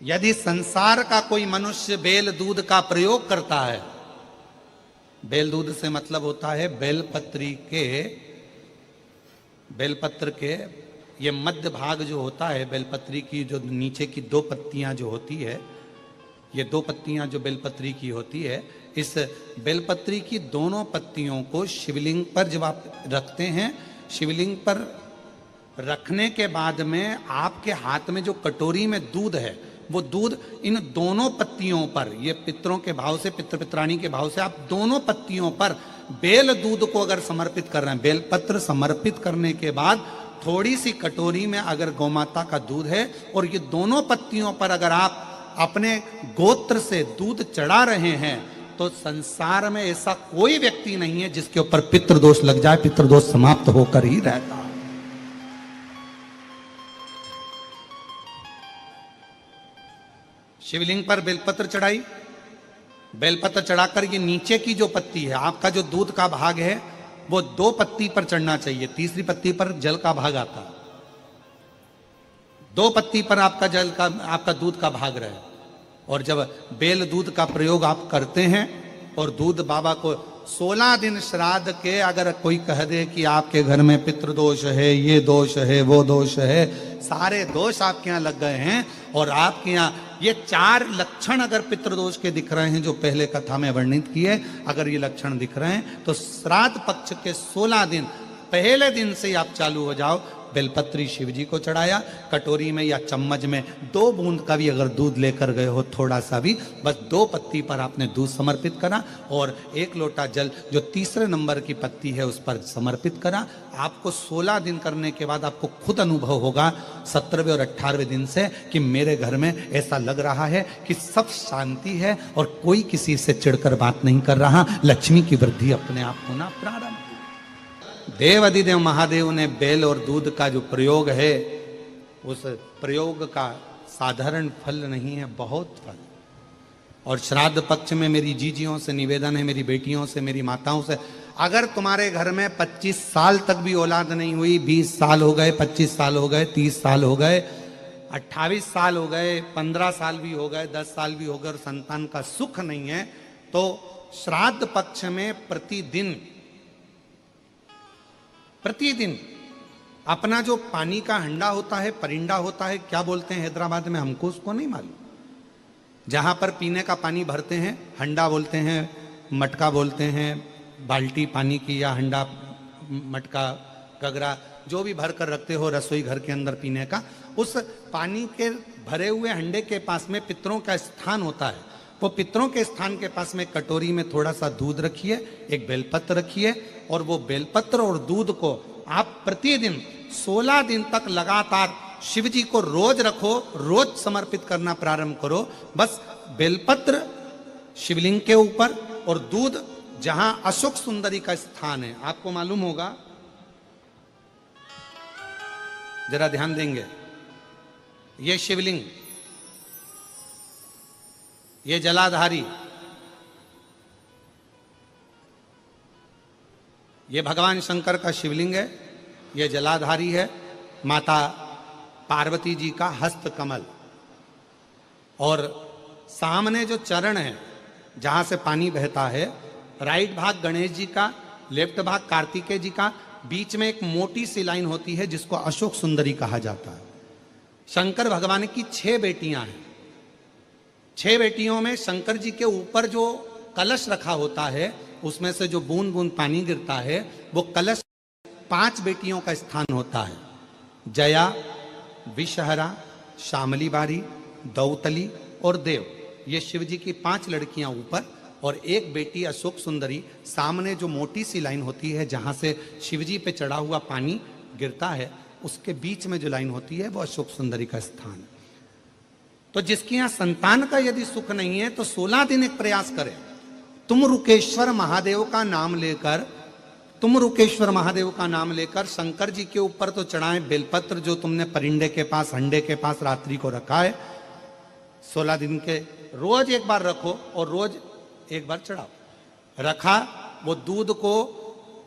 यदि संसार का कोई मनुष्य बेल दूध का प्रयोग करता है, बेल दूध से मतलब होता है बेलपत्र के ये मध्य भाग जो होता है, बेलपत्री की जो नीचे की दो पत्तियां जो होती है, ये दो पत्तियां जो बेलपत्री की होती है, इस बेलपत्री की दोनों पत्तियों को शिवलिंग पर जब आप रखते हैं, शिवलिंग पर रखने के बाद में आपके हाथ में जो कटोरी में दूध है, वो दूध इन दोनों पत्तियों पर, ये पितरों के भाव से, पितृ पित्राणी के भाव से आप दोनों पत्तियों पर बेल दूध को अगर समर्पित कर रहे हैं, बेलपत्र समर्पित करने के बाद थोड़ी सी कटोरी में अगर गौमाता का दूध है और ये दोनों पत्तियों पर अगर आप अपने गोत्र से दूध चढ़ा रहे हैं, तो संसार में ऐसा कोई व्यक्ति नहीं है जिसके ऊपर पितृदोष लग जाए। पितृदोष समाप्त होकर ही रहता है। शिवलिंग पर बेलपत्र चढ़ाई, बेलपत्र चढ़ाकर ये नीचे की जो पत्ती है, आपका जो दूध का भाग है वो दो पत्ती पर चढ़ना चाहिए, तीसरी पत्ती पर जल का भाग आता है, दो पत्ती पर आपका दूध का भाग रहे। और जब बेल दूध का प्रयोग आप करते हैं और दूध बाबा को 16 दिन श्राद्ध के अगर कोई कह दे कि आपके घर में पितृदोष है, ये दोष है, वो दोष है, सारे दोष आपके यहाँ लग गए हैं, और आपके यहाँ ये 4 लक्षण अगर पितृदोष के दिख रहे हैं जो पहले कथा में वर्णित किए, अगर ये लक्षण दिख रहे हैं तो श्राद्ध पक्ष के 16 दिन पहले दिन से आप चालू हो जाओ। बेलपत्री शिव जी को चढ़ाया, कटोरी में या चम्मच में 2 बूंद का भी अगर दूध लेकर गए हो, थोड़ा सा भी, बस 2 पत्ती पर आपने दूध समर्पित करा और 1 लोटा जल जो तीसरे नंबर की पत्ती है उस पर समर्पित करा। आपको 16 दिन करने के बाद आपको खुद अनुभव होगा 17वें और 18वें दिन से कि मेरे घर में ऐसा लग रहा है कि सब शांति है और कोई किसी से चिढ़कर बात नहीं कर रहा, लक्ष्मी की वृद्धि अपने आप होना प्रारंभ। देवाधिदेव महादेव ने बेल और दूध का जो प्रयोग है, उस प्रयोग का साधारण फल नहीं है, बहुत फल। और श्राद्ध पक्ष में मेरी जीजियों से निवेदन है, मेरी बेटियों से, मेरी माताओं से, अगर तुम्हारे घर में 25 साल तक भी औलाद नहीं हुई, 20 साल हो गए, 25 साल हो गए, 30 साल हो गए, 28 साल हो गए, 15 साल भी हो गए, 10 साल भी हो गए और संतान का सुख नहीं है, तो श्राद्ध पक्ष में प्रतिदिन अपना जो पानी का हंडा होता है, परिंडा होता है, क्या बोलते हैं हैदराबाद में, हमको उसको नहीं मालूम, जहां पर पीने का पानी भरते हैं, हंडा बोलते हैं, मटका बोलते हैं, बाल्टी पानी की या हंडा, मटका, गगरा, जो भी भर कर रखते हो रसोई घर के अंदर पीने का, उस पानी के भरे हुए हंडे के पास में पितरों का स्थान होता है। वो पितरों के स्थान के पास में कटोरी में थोड़ा सा दूध रखिए, एक बेलपत्र रखिए, और वो बेलपत्र और दूध को आप प्रतिदिन 16 दिन तक लगातार शिव जी को रोज रखो, रोज समर्पित करना प्रारंभ करो। बस बेलपत्र शिवलिंग के ऊपर और दूध जहां अशोक सुंदरी का स्थान है, आपको मालूम होगा, जरा ध्यान देंगे, ये शिवलिंग, ये जलाधारी, ये भगवान शंकर का शिवलिंग है, ये जलाधारी है, माता पार्वती जी का हस्त कमल, और सामने जो चरण है जहां से पानी बहता है, राइट भाग गणेश जी का, लेफ्ट भाग कार्तिकेय जी का, बीच में एक मोटी सी लाइन होती है जिसको अशोक सुंदरी कहा जाता है। शंकर भगवान की 6 बेटियां हैं, 6 बेटियों में शंकर जी के ऊपर जो कलश रखा होता है, उसमें से जो बूंद बूंद पानी गिरता है, वो कलश 5 बेटियों का स्थान होता है, जया, विषहरा, शामली बारी, दौतली और देव। ये शिव जी की 5 लड़कियां ऊपर और एक बेटी अशोक सुंदरी, सामने जो मोटी सी लाइन होती है जहां से शिव जी पे चढ़ा हुआ पानी गिरता है, उसके बीच में जो लाइन होती है वो अशोक सुंदरी का स्थान है। तो जिसके यहां संतान का यदि सुख नहीं है तो 16 दिन एक प्रयास करें, तुम रुकेश्वर महादेव का नाम लेकर शंकर जी के ऊपर तो चढ़ाए बेलपत्र जो तुमने परिंडे के पास, हंडे के पास रात्रि को रखा है, 16 दिन के रोज एक बार रखो और रोज एक बार चढ़ाओ। रखा, वो दूध को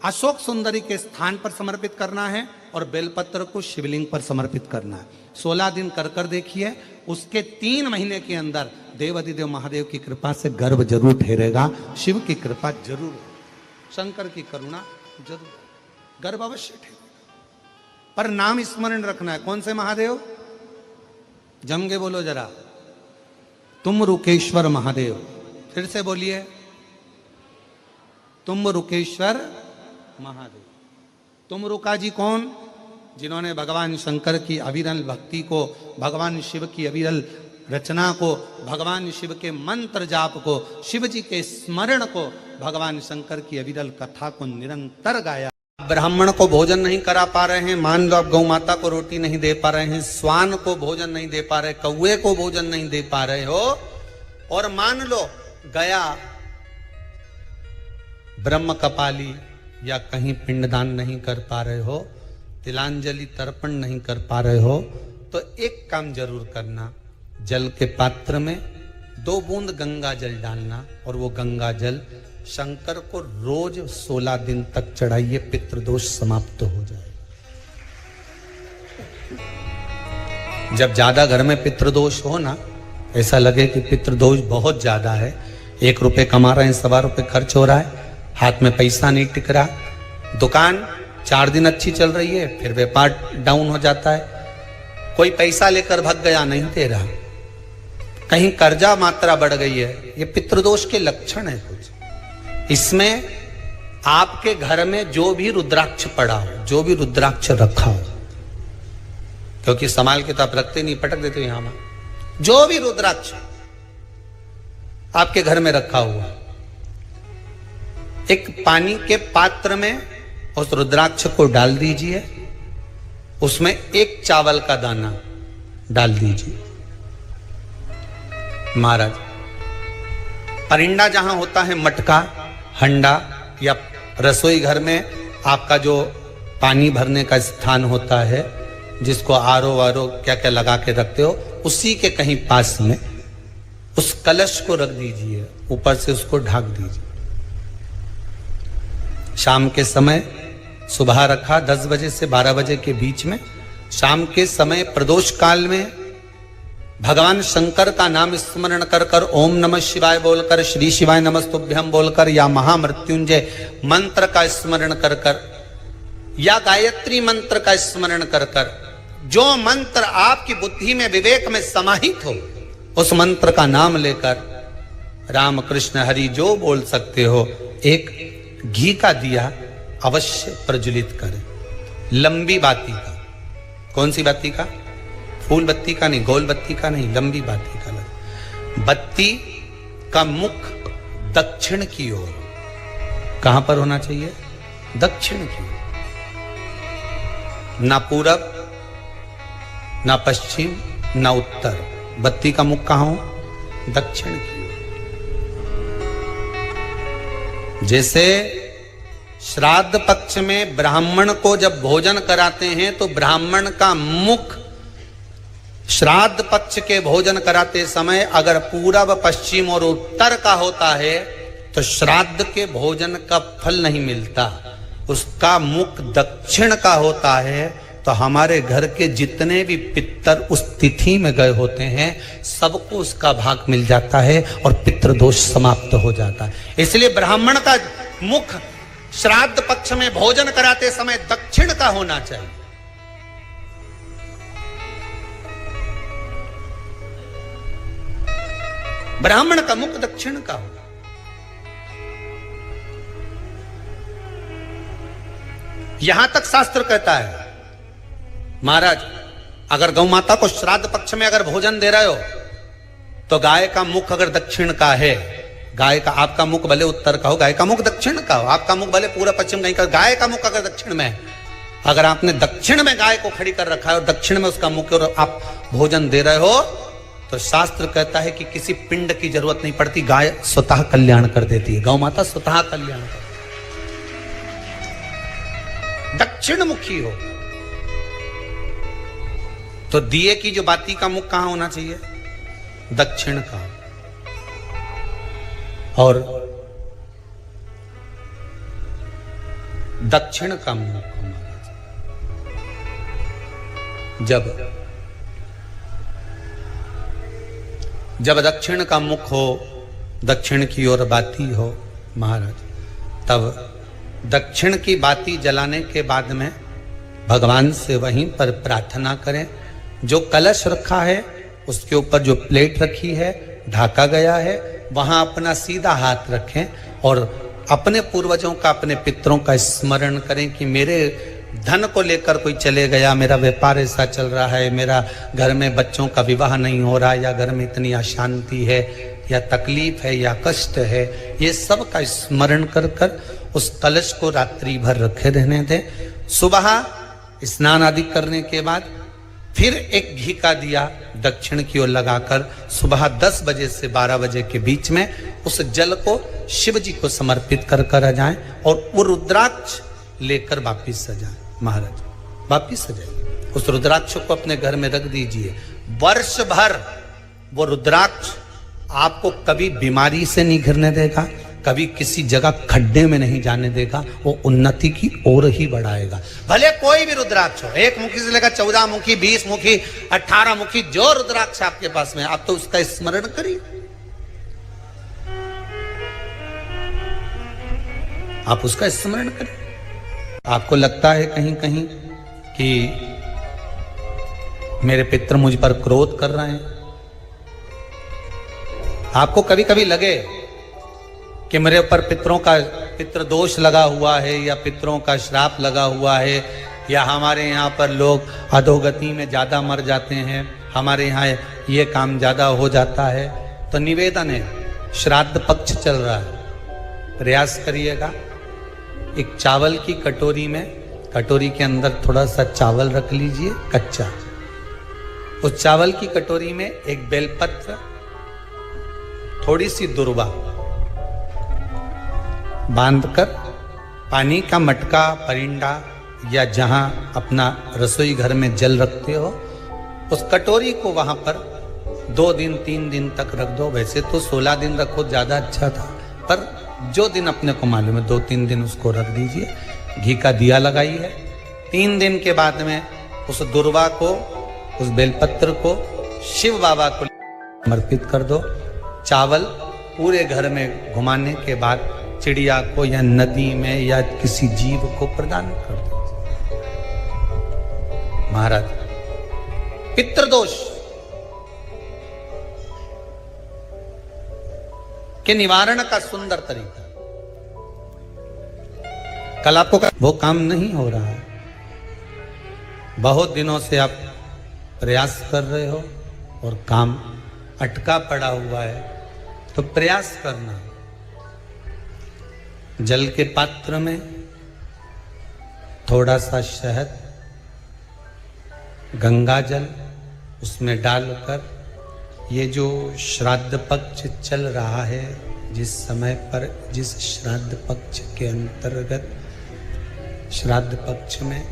अशोक सुंदरी के स्थान पर समर्पित करना है और बेलपत्र को शिवलिंग पर समर्पित करना है। 16 दिन कर देखिए, उसके 3 महीने के अंदर देवाधिदेव महादेव की कृपा से गर्भ जरूर ठहरेगा, शिव की कृपा जरूर, शंकर की करुणा जरूर, गर्भ अवश्य ठहरेगा। पर नाम स्मरण रखना है। कौन से महादेव? जम के बोलो जरा, तुम रुकेश्वर महादेव। फिर से बोलिए, तुम रुकेश्वर महादेव। तुम रुका जी कौन? जिन्होंने भगवान शंकर की अविरल भक्ति को, भगवान शिव की अविरल रचना को, भगवान शिव के मंत्र जाप को, शिव जी के स्मरण को, भगवान शंकर की अविरल कथा को निरंतर गाया। ब्राह्मण को भोजन नहीं करा पा रहे हैं, मान लो आप गौ माता को रोटी नहीं दे पा रहे हैं, स्वान को भोजन नहीं दे पा रहे, कौए को भोजन नहीं दे पा रहे हो, और मान लो गया ब्रह्म कपाली या कहीं पिंडदान नहीं कर पा रहे हो, तिलांजलि तर्पण नहीं कर पा रहे हो, तो एक काम जरूर करना, जल के पात्र में 2 बूंद गंगा जल डालना और वो गंगा जल शंकर को रोज 16 दिन तक चढ़ाइए, पितृदोष समाप्त हो जाए। जब ज्यादा घर में पितृदोष हो ना, ऐसा लगे कि पितृदोष बहुत ज्यादा है, 1 रुपए कमा रहे हैं, 1.25 रुपए खर्च हो रहा है, हाथ में पैसा नहीं टिक रहा, दुकान 4 दिन अच्छी चल रही है, फिर व्यापार डाउन हो जाता है, कोई पैसा लेकर भाग गया, नहीं दे रहा, कहीं कर्जा मात्रा बढ़ गई है, ये पितृदोष के लक्षण है कुछ। इसमें आपके घर में जो भी रुद्राक्ष पड़ा हो, जो भी रुद्राक्ष रखा हो, क्योंकि संभाल के तो आप रखते नहीं, पटक देते हो यहां में, जो भी रुद्राक्ष आपके घर में रखा हुआ, एक पानी के पात्र में उस रुद्राक्ष को डाल दीजिए, उसमें 1 चावल का दाना डाल दीजिए। महाराज, परिंदा जहां होता है, मटका, हंडा या रसोई घर में आपका जो पानी भरने का स्थान होता है, जिसको आरो वारो क्या क्या लगा के रखते हो, उसी के कहीं पास में उस कलश को रख दीजिए, ऊपर से उसको ढक दीजिए। शाम के समय, सुबह रखा 10 बजे से 12 बजे के बीच में, शाम के समय प्रदोष काल में भगवान शंकर का नाम स्मरण कर कर, ओम नमः शिवाय बोलकर, श्री शिवाय नमस्तुभ्यम बोलकर, या महामृत्युंजय मंत्र का स्मरण कर कर, या गायत्री मंत्र का स्मरण कर कर, जो मंत्र आपकी बुद्धि में, विवेक में समाहित हो, उस मंत्र का नाम लेकर राम कृष्ण हरि जो बोल सकते हो, एक घी का दिया अवश्य प्रज्वलित करें, लंबी बाती का। कौन सी बाती का? फूल बत्ती का नहीं, गोल बत्ती का नहीं, लंबी बाती का। बत्ती का मुख दक्षिण की ओर, कहां पर होना चाहिए? दक्षिण की ओर, ना पूरब, ना पश्चिम, ना उत्तर। बत्ती का मुख कहां हो? दक्षिण की ओर। जैसे श्राद्ध पक्ष में ब्राह्मण को जब भोजन कराते हैं तो ब्राह्मण का मुख श्राद्ध पक्ष के भोजन कराते समय अगर पूरब, पश्चिम और उत्तर का होता है तो श्राद्ध के भोजन का फल नहीं मिलता। उसका मुख दक्षिण का होता है तो हमारे घर के जितने भी पितर उस तिथि में गए होते हैं सबको उसका भाग मिल जाता है और पितृदोष समाप्त हो जाता है। इसलिए ब्राह्मण का मुख श्राद्ध पक्ष में भोजन कराते समय दक्षिण का होना चाहिए। ब्राह्मण का मुख दक्षिण का हो। यहां तक शास्त्र कहता है महाराज, अगर गौ माता को श्राद्ध पक्ष में अगर भोजन दे रहे हो तो गाय का मुख अगर दक्षिण का है, गाय का, आपका मुख भले उत्तर का हो, गाय का मुख दक्षिण का हो, आपका मुख भले पूरा पश्चिम कहीं का, गाय का मुख अगर दक्षिण में है, अगर आपने दक्षिण में गाय को खड़ी कर रखा है और दक्षिण में उसका मुख और आप भोजन दे रहे हो तो शास्त्र कहता है कि किसी पिंड की जरूरत नहीं पड़ती, गाय स्वतः कल्याण कर देती है, गौ माता स्वतः कल्याण कर। दक्षिण मुखी हो तो दिए की जो बाती का मुख कहां होना चाहिए? दक्षिण का। और दक्षिण का मुख जब जब दक्षिण का मुख हो, दक्षिण की ओर बाती हो महाराज, तब दक्षिण की बाती जलाने के बाद में भगवान से वहीं पर प्रार्थना करें। जो कलश रखा है उसके ऊपर जो प्लेट रखी है, ढाका गया है, वहां अपना सीधा हाथ रखें और अपने पूर्वजों का, अपने पितरों का स्मरण करें कि मेरे धन को लेकर कोई चले गया, मेरा व्यापार ऐसा चल रहा है, मेरा घर में बच्चों का विवाह नहीं हो रहा, या घर में इतनी अशांति है, या तकलीफ है, या कष्ट है, ये सब का स्मरण कर कर उस कलश को रात्रि भर रखे रहने दें। सुबह स्नान आदि करने के बाद फिर एक घी का दिया दक्षिण की ओर लगाकर सुबह 10 बजे से 12 बजे के बीच में उस जल को शिव जी को समर्पित कर कर आ जाएं और वो रुद्राक्ष लेकर वापिस आ जाएं। महाराज वापिस आ जाइए, उस रुद्राक्ष को अपने घर में रख दीजिए। वर्ष भर वो रुद्राक्ष आपको कभी बीमारी से नहीं घिरने देगा, कभी किसी जगह खड्डे में नहीं जाने देगा, वो उन्नति की ओर ही बढ़ाएगा। भले कोई भी रुद्राक्ष हो, 1 मुखी से लेकर 14 मुखी, 20 मुखी, 18 मुखी, जो रुद्राक्ष आपके पास में, आप तो उसका स्मरण करिए। आप उसका स्मरण करिए। आपको लगता है कहीं कहीं कि मेरे पितर मुझ पर क्रोध कर रहे हैं, आपको कभी कभी लगे कि मेरे ऊपर पितृ दोष लगा हुआ है, या पितरों का श्राप लगा हुआ है, या हमारे यहाँ पर लोग अधोगति में ज़्यादा मर जाते हैं, हमारे यहाँ ये काम ज़्यादा हो जाता है, तो निवेदन है, श्राद्ध पक्ष चल रहा है, प्रयास करिएगा। एक चावल की कटोरी में, कटोरी के अंदर थोड़ा सा चावल रख लीजिए कच्चा, उस चावल की कटोरी में एक बेलपत्र, थोड़ी सी दुर्वा बांधकर पानी का मटका, परिंडा या जहां अपना रसोई घर में जल रखते हो, उस कटोरी को वहां पर 2 दिन 3 दिन तक रख दो। वैसे तो 16 दिन रखो ज्यादा अच्छा था, पर जो दिन अपने को मालूम है 2-3 दिन उसको रख दीजिए। घी का दिया लगाइए। 3 दिन के बाद में उस दुर्वा को, उस बेलपत्र को शिव बाबा को समर्पित कर दो। चावल पूरे घर में घुमाने के बाद चिड़िया को या नदी में या किसी जीव को प्रदान कर दो। महाराज पितृदोष के निवारण का सुंदर तरीका। कल आपको वो काम नहीं हो रहा है, बहुत दिनों से आप प्रयास कर रहे हो और काम अटका पड़ा हुआ है, तो प्रयास करना। जल के पात्र में थोड़ा सा शहद, गंगा जल उसमें डालकर, ये जो श्राद्ध पक्ष चल रहा है, जिस समय पर, जिस श्राद्ध पक्ष के अंतर्गत, श्राद्ध पक्ष में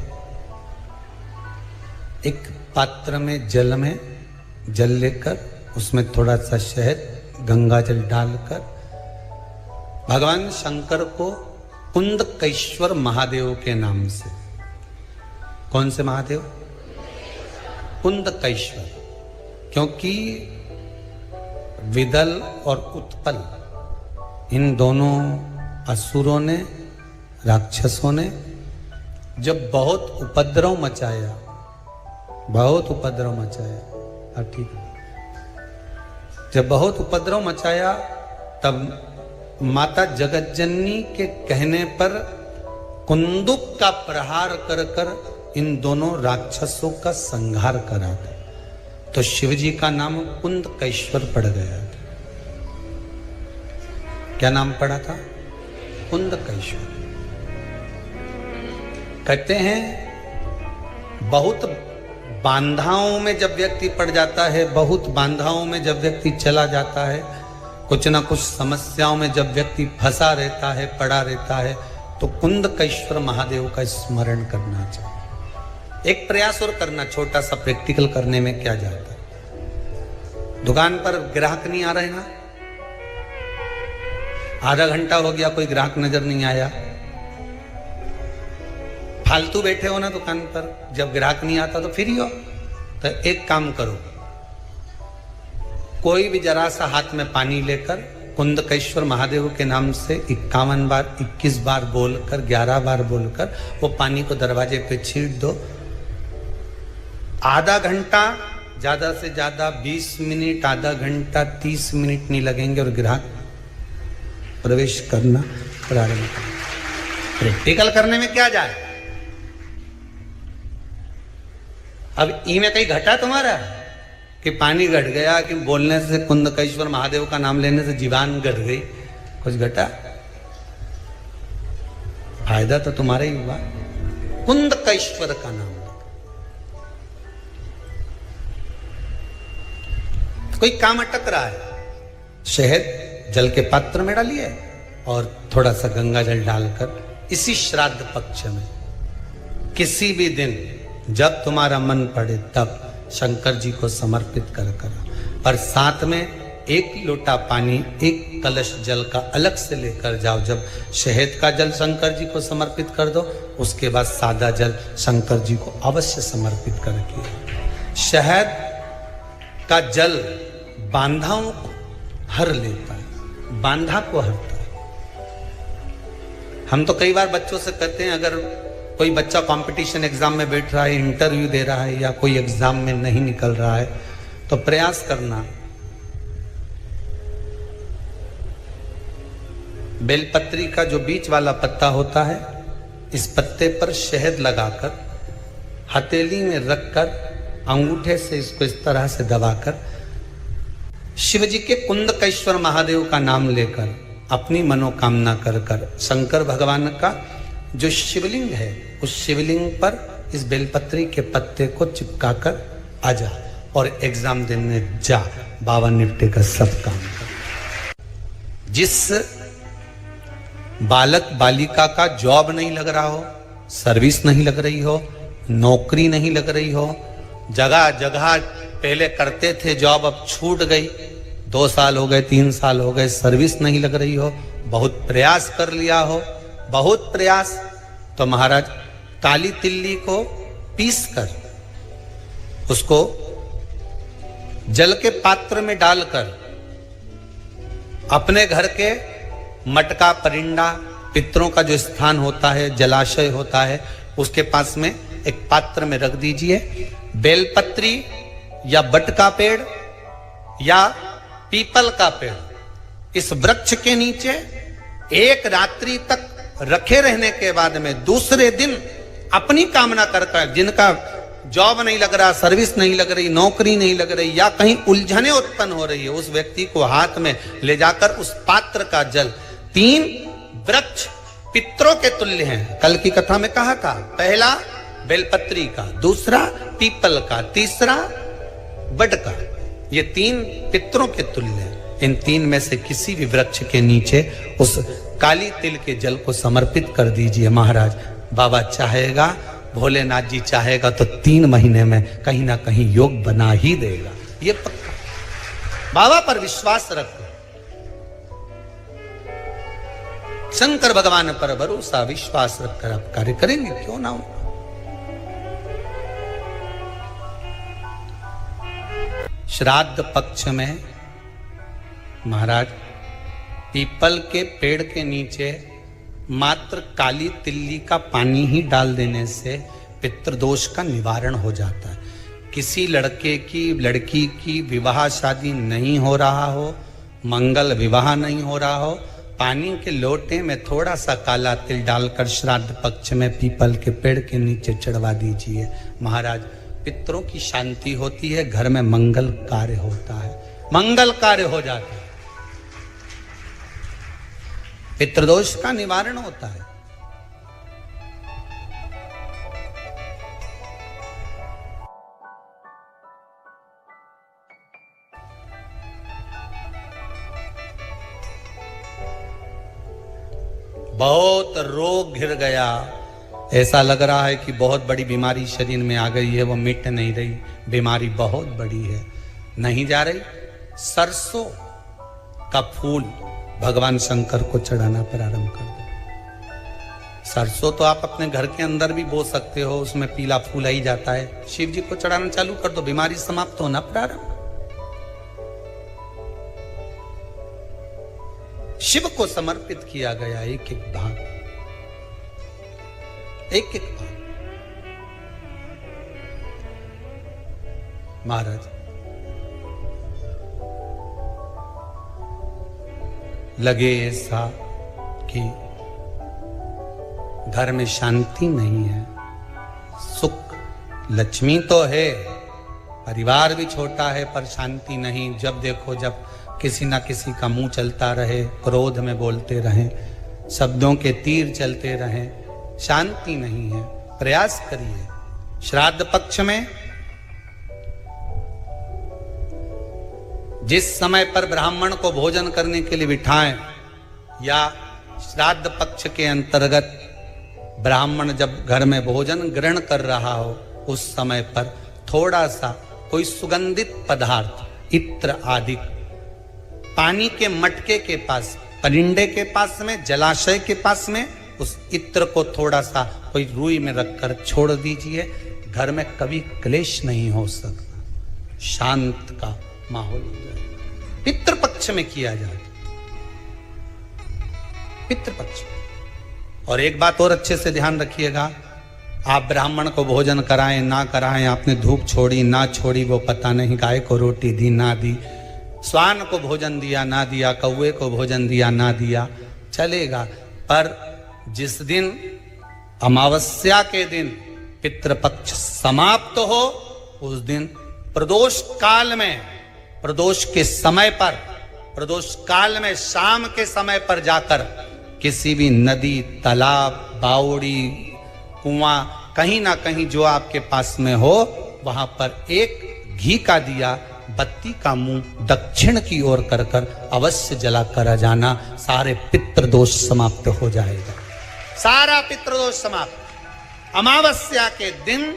एक पात्र में जल लेकर उसमें थोड़ा सा शहद, गंगा जल डालकर भगवान शंकर को कुंदकेश्वर महादेव के नाम से, कौन से महादेव? कुंदकेश्वर, क्योंकि विदल और उत्पल इन दोनों असुरों ने, राक्षसों ने जब बहुत उपद्रव मचाया, ठीक है, जब बहुत उपद्रव मचाया, तब माता जगतजननी के कहने पर कुंदुक का प्रहार कर कर इन दोनों राक्षसों का संहार करा था। तो शिवजी का नाम कुंदकेश्वर पड़ गया था। क्या नाम पड़ा था? कुंदकेश्वर। कहते हैं बहुत बांधाओं में जब व्यक्ति पड़ जाता है, बहुत बांधाओं में जब व्यक्ति चला जाता है, कुछ ना कुछ समस्याओं में जब व्यक्ति फंसा रहता है, पड़ा रहता है, तो कुंदकेश्वर महादेव का स्मरण करना चाहिए। एक प्रयास और करना, छोटा सा प्रैक्टिकल करने में क्या जाता है। दुकान पर ग्राहक नहीं आ रहे ना, आधा घंटा हो गया, कोई ग्राहक नजर नहीं आया, फालतू बैठे हो ना दुकान पर, जब ग्राहक नहीं आता तो फ्री हो, तो एक काम करो, कोई भी जरा सा हाथ में पानी लेकर कुंदकेश्वर महादेव के नाम से 51 बार 21 बार बोलकर 11 बार बोलकर वो पानी को दरवाजे पे छीट दो। आधा घंटा, ज्यादा से ज्यादा 20 मिनट, आधा घंटा 30 मिनट नहीं लगेंगे और ग्राहक प्रवेश करना प्रारंभ करें। प्रैक्टिकल करने में क्या जाए। अब ई में कहीं घटा तुम्हारा कि पानी घट गया, कि बोलने से कुंदकेश्वर महादेव का नाम लेने से जीवान घट गई, कुछ घटा? फायदा तो तुम्हारा ही हुआ। कुंदकेश्वर का नाम, कोई काम अटक रहा है, शहद जल के पात्र में डालिए और थोड़ा सा गंगा जल डालकर इसी श्राद्ध पक्ष में किसी भी दिन जब तुम्हारा मन पड़े तब शंकर जी को समर्पित कर और साथ में 1 लोटा पानी, 1 कलश जल का अलग से लेकर जाओ। जब शहद का जल शंकर जी को समर्पित कर दो, उसके बाद सादा जल शंकर जी को अवश्य समर्पित करके। शहद का जल बांधाओं को हर लेता है, बांधा को हरता है। हम तो कई बार बच्चों से कहते हैं, अगर कोई बच्चा कंपटीशन एग्जाम में बैठ रहा है, इंटरव्यू दे रहा है या कोई एग्जाम में नहीं निकल रहा है, तो प्रयास करना बेलपत्री का जो बीच वाला पत्ता होता है, इस पत्ते पर शहद लगाकर हथेली में रखकर अंगूठे से इसको इस तरह से दबाकर शिव जी के कुंदकेश्वर महादेव का नाम लेकर अपनी मनोकामना कर शंकर भगवान का जो शिवलिंग है उस शिवलिंग पर इस बेलपत्री के पत्ते को चिपकाकर आ जा और एग्जाम देने जा। बाबा निपटे का सब काम कर। जिस बालक बालिका का जॉब नहीं लग रहा हो, सर्विस नहीं लग रही हो, नौकरी नहीं लग रही हो, जगह जगह पहले करते थे जॉब, अब छूट गई, 2 साल हो गए, 3 साल हो गए, सर्विस नहीं लग रही हो, बहुत प्रयास कर लिया हो, बहुत प्रयास, तो महाराज काली तिल्ली को पीस कर उसको जल के पात्र में डालकर अपने घर के मटका परिंडा पितरों का जो स्थान होता है, जलाशय होता है, उसके पास में एक पात्र में रख दीजिए। बेलपत्री या बट का पेड़ या पीपल का पेड़, इस वृक्ष के नीचे एक रात्रि तक रखे रहने के बाद में दूसरे दिन अपनी कामना कर, जिनका जॉब नहीं लग रहा, सर्विस नहीं लग रही, नौकरी नहीं लग रही या कहीं उलझने उत्पन्न हो रही है, उस व्यक्ति को हाथ में ले जाकर उस पात्र का जल, 3 वृक्ष पितरों के तुल्य हैं। कल की कथा में कहा था, पहला बेलपत्री का, दूसरा पीपल का, तीसरा बड का, ये 3 पितरों के तुल्य हैं। इन 3 में से किसी भी वृक्ष के नीचे उस काली तिल के जल को समर्पित कर दीजिए। महाराज बाबा चाहेगा, भोलेनाथ जी चाहेगा तो 3 महीने में कहीं ना कहीं योग बना ही देगा, ये पक्का। बाबा पर विश्वास रखो, शंकर भगवान पर भरोसा विश्वास रखकर आप कार्य करेंगे, क्यों ना हो। श्राद्ध पक्ष में महाराज पीपल के पेड़ के नीचे मात्र काली तिल्ली का पानी ही डाल देने से पितृदोष का निवारण हो जाता है। किसी लड़के की लड़की की विवाह शादी नहीं हो रहा हो, मंगल विवाह नहीं हो रहा हो, पानी के लोटे में थोड़ा सा काला तिल डालकर श्राद्ध पक्ष में पीपल के पेड़ के नीचे चढ़वा दीजिए। महाराज पितरों की शांति होती है, घर में मंगल कार्य होता है, मंगल कार्य हो जाता है, पितृदोष का निवारण होता है। बहुत रोग घिर गया, ऐसा लग रहा है कि बहुत बड़ी बीमारी शरीर में आ गई है, वो मिट नहीं रही, बीमारी बहुत बड़ी है, नहीं जा रही। सरसों का फूल भगवान शंकर को चढ़ाना प्रारंभ कर दो। सरसों तो आप अपने घर के अंदर भी बो सकते हो, उसमें पीला फूल ही जाता है, शिव जी को चढ़ाना चालू कर दो, बीमारी समाप्त होना प्रारंभ। शिव को समर्पित किया गया एक एक भाग, एक एक भाग। महाराज लगे ऐसा कि घर में शांति नहीं है, सुख लक्ष्मी तो है, परिवार भी छोटा है पर शांति नहीं। जब देखो जब किसी ना किसी का मुंह चलता रहे, क्रोध में बोलते रहें, शब्दों के तीर चलते रहें, शांति नहीं है। प्रयास करिए श्राद्ध पक्ष में जिस समय पर ब्राह्मण को भोजन करने के लिए बिठाएं, या श्राद्ध पक्ष के अंतर्गत ब्राह्मण जब घर में भोजन ग्रहण कर रहा हो, उस समय पर थोड़ा सा कोई सुगंधित पदार्थ, इत्र आदि, पानी के मटके के पास, परिंडे के पास में, जलाशय के पास में उस इत्र को थोड़ा सा कोई रुई में रखकर छोड़ दीजिए। घर में कभी क्लेश नहीं हो सकता, शांत का माहौल हो जाए। पितृपक्ष में किया जाए, पितृपक्ष। और एक बात और अच्छे से ध्यान रखिएगा, आप ब्राह्मण को भोजन कराएं ना कराएं, आपने धूप छोड़ी ना छोड़ी वो पता नहीं, गाय को रोटी दी ना दी, स्वान को भोजन दिया ना दिया, कौवे को भोजन दिया ना दिया, चलेगा। पर जिस दिन अमावस्या के दिन पितृपक्ष समाप्त हो, उस दिन प्रदोष काल में, प्रदोष के समय पर, प्रदोष काल में शाम के समय पर जाकर किसी भी नदी, तालाब, बावड़ी, कुआं, कहीं ना कहीं जो आपके पास में हो, वहां पर एक घी का दिया, बत्ती का मुंह दक्षिण की ओर कर कर अवश्य जला कर जाना। सारे पितृदोष समाप्त हो जाएगा, सारा पितृदोष समाप्त। अमावस्या के दिन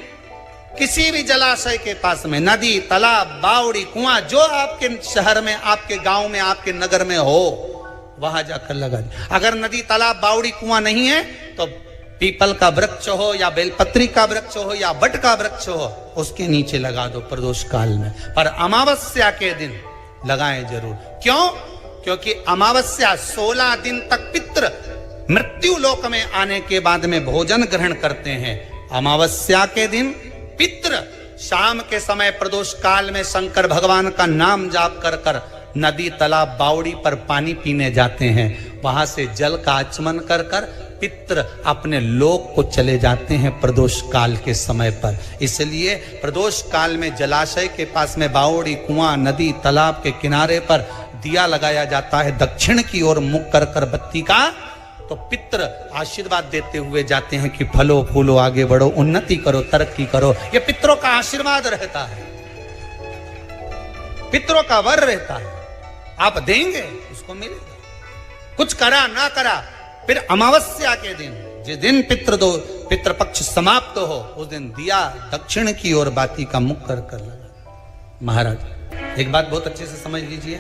किसी भी जलाशय के पास में, नदी, तालाब, बावड़ी, कुआं, जो आपके शहर में, आपके गांव में, आपके नगर में हो, वहां जाकर लगा दे। अगर नदी, तालाब, बावड़ी, कुआं नहीं है तो पीपल का वृक्ष हो या बेलपत्री का वृक्ष हो या बट का वृक्ष हो, उसके नीचे लगा दो प्रदोष काल में। पर अमावस्या के दिन लगाएं जरूर। क्यों? क्योंकि अमावस्या 16 दिन तक पितृ मृत्यु लोक में आने के बाद में भोजन ग्रहण करते हैं। अमावस्या के दिन पितृ शाम के समय प्रदोष काल में शंकर भगवान का नाम जाप कर कर नदी, तालाब, बावड़ी पर पानी पीने जाते हैं। वहां से जल का आचमन कर कर पितृ अपने लोक को चले जाते हैं प्रदोष काल के समय पर। इसलिए प्रदोष काल में जलाशय के पास में, बावड़ी, कुआं, नदी, तालाब के किनारे पर दिया लगाया जाता है दक्षिण की ओर मुख कर कर बत्ती का। तो पितृ आशीर्वाद देते हुए जाते हैं कि फलो फूलो, आगे बढ़ो, उन्नति करो, तरक्की करो। ये पितरों का आशीर्वाद रहता है, पितरों का वर रहता है। आप देंगे उसको मिलेगा, कुछ करा ना करा। फिर अमावस्या के दिन, जिस दिन पितृपक्ष समाप्त हो, उस दिन दिया दक्षिण की ओर बाती का मुख कर कर लगा। महाराज एक बात बहुत अच्छे से समझ लीजिए,